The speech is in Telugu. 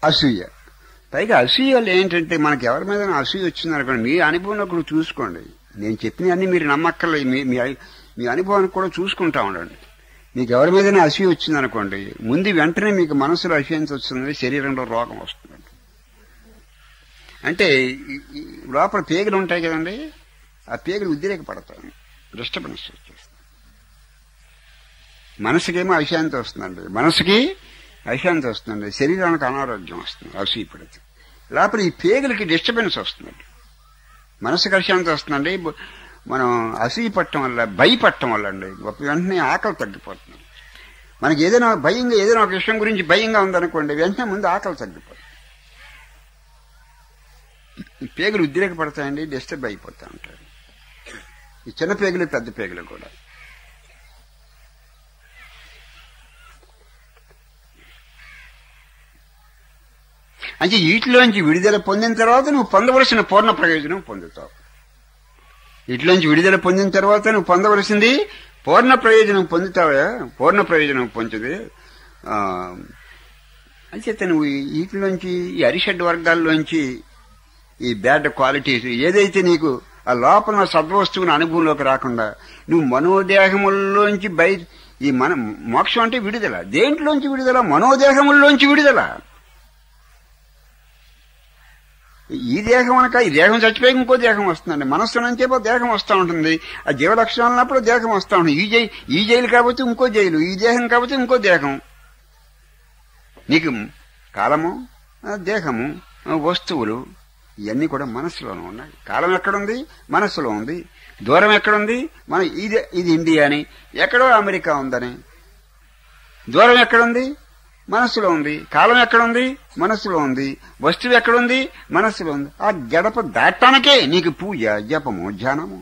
అసూయ. పైగా అసూయ వల్ల ఏంటంటే మనకి ఎవరి మీద అసూయ వచ్చిందనుకోండి, మీ అనుభవంలో కూడా చూసుకోండి. నేను చెప్పినవన్నీ మీరు నమ్మక్కర్లేదు, మీ అనుభవానికి కూడా చూసుకుంటా ఉండండి. మీకు ఎవరి మీదైనా అసూయ వచ్చిందనుకోండి, ముందు వెంటనే మీకు మనసులో అసూయంత వస్తుంది, శరీరంలో రోగం వస్తుంది. అంటే లోపల పేగులు ఉంటాయి కదండి, ఆ పేగులు ఉద్రేకపడతాయి, డిస్టర్బెన్స్ వచ్చేస్తుంది. మనసుకేమో అశాంతి వస్తుందండి, మనసుకి అశాంతి వస్తుందండి, శరీరానికి అనారోగ్యం వస్తుంది అసూయ పడితే. లోపల ఈ పేగులకి డిస్టర్బెన్స్ వస్తుందండి, మనసుకి అశాంతి వస్తుందండి. మనం అసూయ పట్టడం వల్ల, భయపడటం వల్ల అండి వెంటనే ఆకలి తగ్గిపోతుంది. మనకి ఏదైనా భయంగా, ఏదైనా ఒక విషయం గురించి భయంగా ఉందనుకోండి, వెంటనే ముందు ఆకలి తగ్గిపోతుంది. పేగులు ఉద్రేకపడతాయండి, డిస్టర్బ్ అయిపోతూ ఉంటారు. ఈ చిన్న పేగులు, పెద్ద పేగులు కూడా. అంటే వీటిలోంచి విడుదల పొందిన తర్వాత నువ్వు పొందవలసిన పూర్ణ ప్రయోజనం పొందుతావు. వీటిలోంచి విడుదల పొందిన తర్వాత నువ్వు పొందవలసింది పూర్ణ ప్రయోజనం పొందుతావా, పూర్ణ ప్రయోజనం పొందుతుంది. అంచేత నువ్వు వీటిలోంచి, ఈ అరిషడ్ వర్గాల్లోంచి, ఈ బ్యాడ్ క్వాలిటీస్ ఏదైతే నీకు ఆ లోపల సద్వస్తువుని అనుభవంలోకి రాకుండా నువ్వు మనోదేహముల్లోంచి ఈ మోక్షం అంటే విడుదల. దేంట్లోంచి విడుదల? మనోదేహముల్లోంచి విడుదల. ఈ దేహం అనక, ఈ దేహం చచ్చిపోయి ఇంకో దేహం వస్తుందండి. మనస్సు నుంచే దేహం వస్తూ ఉంటుంది. ఆ జీవలక్షణం అన్నప్పుడు దేహం వస్తూ ఉంటుంది. ఈ జైలు కాబట్టి ఇంకో జైలు, ఈ దేహం కాబట్టి ఇంకో దేహం. నీకు కాలము, దేహము, వస్తువులు ఇవన్నీ కూడా మనస్సులోనే ఉన్నాయి. కాలం ఎక్కడుంది? మనస్సులో ఉంది. దూరం ఎక్కడుంది? ఇది ఇండియా అని, ఎక్కడో అమెరికా ఉందని. దూరం ఎక్కడుంది? మనస్సులో ఉంది. కాలం ఎక్కడుంది? మనస్సులో ఉంది. వస్తువు ఎక్కడుంది? మనస్సులో ఉంది. ఆ గడప దాటానికే నీకు పూజ, జపము, ధ్యానము.